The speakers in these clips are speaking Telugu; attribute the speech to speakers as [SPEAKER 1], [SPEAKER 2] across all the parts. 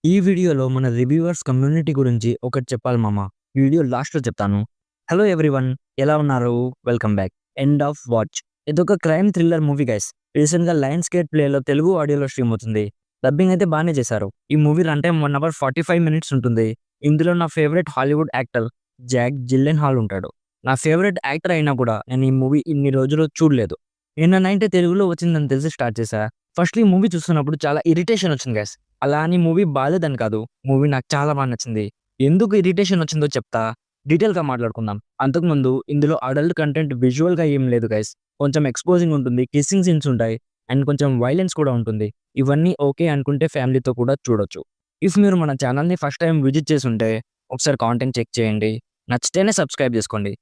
[SPEAKER 1] ఈ వీడియోలో మన రివ్యూవర్స్ కమ్యూనిటీ గురించి ఒకటి చెప్పాలి మామ. వీడియో లాస్ట్‌లో చెప్తాను. హలో ఎవ్రీవన్, ఎలా ఉన్నారు? Welcome back. End of watch. ఇదొక క్రైమ్ థ్రిల్లర్ మూవీ గైస్. రీసెంట్‌గా లయన్స్ గేట్ ప్లేలో తెలుగు ఆడియోలో స్ట్రీమ్ అవుతుంది. డబ్బింగ్ అయితే బానే చేశారు. ఈ movie run time 1 hour 45 minutes ఉంటుంది. ఇందులో నా favourite Hollywood actor Jack Gyllenhaal ఉంటాడు. నా ఫేవరెట్ యాక్టర్ అయినా కూడా నేను ఈ మూవీ ఇన్ని రోజులు చూడలేదు. నిన్న నైటే తెలుగులో వచ్చిందని తెలిసి స్టార్ట్ చేశా. ఫస్ట్‌లీ ఈ మూవీ చూస్తున్నప్పుడు చాలా ఇరిటేషన్ వచ్చింది గైస్. అలా అని మూవీ బాలేదని కాదు. మూవీ నాకు చాలా బాగా నచ్చింది. ఎందుకు ఇరిటేషన్ వచ్చిందో చెప్తా. డీటెయిల్‌గా మాట్లాడుకుందాం. అంతకుముందు ఇందులో అడల్ట్ కంటెంట్ విజువల్‌గా ఏం లేదు గైస్. కొంచెం ఎక్స్‌పోజింగ్ ఉంటుంది. కిస్సింగ్ సీన్స్ ఉంటాయి. అండ్ కొంచెం వైలెన్స్ కూడా ఉంటుంది. ఇవన్నీ ఓకే అనుకుంటే ఫ్యామిలీతో కూడా చూడొచ్చు. ఇఫ్ మీరు మన ఛానల్‌ని ఫస్ట్ టైమ్ విజిట్ చేసుంటే ఒకసారి కాంటెంట్ చెక్ చేయండి. నచ్చితేనే సబ్స్క్రైబ్ చేసుకోండి.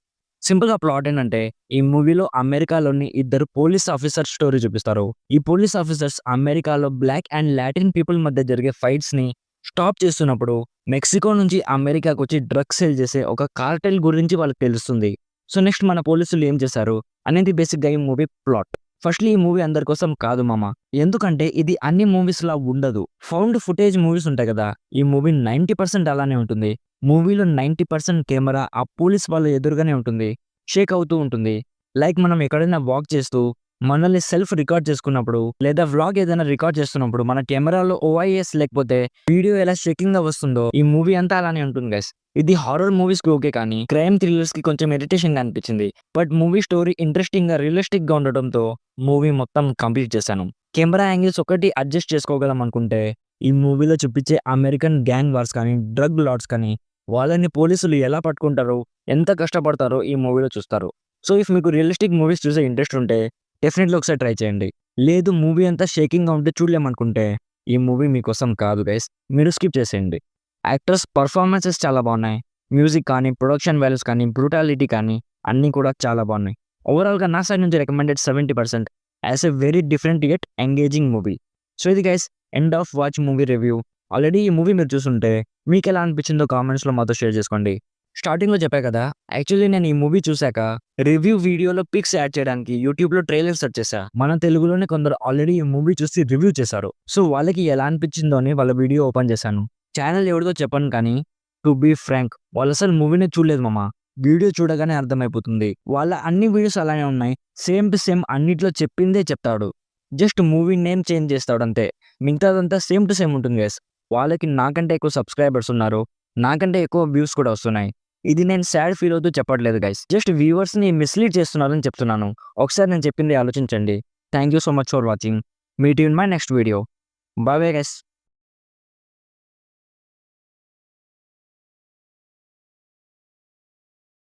[SPEAKER 1] సింపుల్‌గా ప్లాట్ ఏంటంటే, ఈ మూవీలో అమెరికాలోని ఇద్దరు పోలీస్ ఆఫీసర్స్ స్టోరీ చూపిస్తారు. ఈ పోలీస్ ఆఫీసర్స్ అమెరికాలో బ్లాక్ అండ్ లాటిన్ పీపుల్ మధ్య జరిగే ఫైట్స్‌ని స్టాప్ చేస్తున్నప్పుడు మెక్సికో నుంచి అమెరికాకొచ్చి డ్రగ్స్ సేల్ చేసే ఒక కార్టెల్ గురించి వాళ్ళకి తెలుస్తుంది. సో నెక్స్ట్ మన పోలీసులు ఏం చేశారు అనేది బేసిక్‌గా ఈ మూవీ ప్లాట్. ఫస్ట్‌లీ ఈ మూవీ అందరి కోసం కాదు మామ. ఎందుకంటే ఇది అన్ని మూవీస్‌లా ఉండదు. ఫౌండ్ ఫుటేజ్ మూవీస్ ఉంటాయి కదా! ఈ మూవీ 90% అలానే ఉంటుంది. మూవీలో 90% కెమెరా ఆ పోలీస్ వాళ్ళ ఎదురుగానే ఉంటుంది. షేక్ అవుతూ ఉంటుంది. లైక్ మనం ఎక్కడైనా వాక్ చేస్తూ మనల్ని సెల్ఫ్ రికార్డ్ చేసుకున్నప్పుడు లేదా వ్లాగ్ ఏదైనా రికార్డ్ చేస్తున్నప్పుడు మన కెమెరాలో ఓఐఎస్ లేకపోతే వీడియో ఎలా షేకింగ్‌గా వస్తుందో ఈ మూవీ అంతా అలానే ఉంటుంది గైస్. ఇది హారర్ మూవీస్‌కి ఓకే కానీ క్రైమ్ థ్రిల్లర్స్‌కి కొంచెం ఇరిటేషన్‌గా అనిపించింది. బట్ మూవీ స్టోరీ ఇంట్రెస్టింగ్‌గా, రియలిస్టిక్‌గా ఉండడంతో మూవీ మొత్తం కంప్లీట్ చేశాను. కెమెరా యాంగిల్స్ ఒకటి అడ్జస్ట్ చేసుకోగలం అనుకుంటే ఈ మూవీలో చూపించే అమెరికన్ గ్యాంగ్ వార్స్ కానీ, డ్రగ్ లార్డ్స్ కానీ వాళ్ళని పోలీసులు ఎలా పట్టుకుంటారో, ఎంత కష్టపడతారో ఈ మూవీలో చూస్తారు. సో ఇఫ్ మీకు రియలిస్టిక్ మూవీస్ చూసే ఇంట్రెస్ట్ ఉంటే డెఫినెట్‌లీ ఒకసారి ట్రై చేయండి. లేదు మూవీ అంతా షేకింగ్‌గా ఉంటే చూడలేమనుకుంటే ఈ మూవీ మీకోసం కాదు గైస్. మీరు స్కిప్ చేసేయండి. యాక్టర్స్ పర్ఫార్మెన్సెస్ చాలా బాగున్నాయి. మ్యూజిక్ కానీ, ప్రొడక్షన్ వాల్యూస్ కానీ, బ్రూటాలిటీ కానీ అన్నీ కూడా చాలా బాగున్నాయి. ఓవరాల్‌గా నా సైడ్ నుంచి recommended 70% as a very different yet engaging movie. So ఇది guys end of watch movie review. Already ఈ మూవీ మీరు చూసుంటే మీకెలా అనిపించిందో కామెంట్స్‌లో మాతో షేర్ చేసుకోండి. స్టార్టింగ్‌లో చెప్పా కదా! యాక్చువల్లీ నేను ఈ మూవీ చూసాక రివ్యూ వీడియోలో పిక్స్ యాడ్ చేయడానికి యూట్యూబ్‌లో ట్రైలర్ సెర్చ్ చేశా. మన తెలుగులోనే కొందరు ఆల్రెడీ ఈ మూవీ చూసి రివ్యూ చేశారు. సో వాళ్ళకి ఎలా అనిపించిందో అని వాళ్ళ వీడియో ఓపెన్ చేశాను. ఛానల్ ఎవరిదో చెప్పను కానీ టు బీ ఫ్రాంక్ వాళ్ళసలు మూవీనే చూడలేదు మామ. వీడియో చూడగానే అర్థమైపోతుంది. వాళ్ళ అన్ని వీడియోస్ అలానే ఉన్నాయి. సేమ్ టు సేమ్ అన్నిట్లో చెప్పిందే చెప్తాడు. జస్ట్ మూవీ నేమ్ చేంజ్ చేస్తాడంతే. మిగతాదంతా సేమ్ టు సేమ్ ఉంటుంది గైస్. వాళ్ళకి నాకంటే ఎక్కువ సబ్స్క్రైబర్స్ ఉన్నారు. నాకంటే ఎక్కువ వ్యూస్ కూడా వస్తున్నాయి. ఇది నేను సాడ్ ఫీల్ అవుతూ చెప్పట్లేదు గైస్. జస్ట్ వ్యూవర్స్‌ని మిస్‌లీడ్ చేస్తున్నారని చెప్తున్నాను. ఒకసారి నేను చెప్పింది ఆలోచించండి. Thank you so much for watching. Meet you in my next video. By bye guys.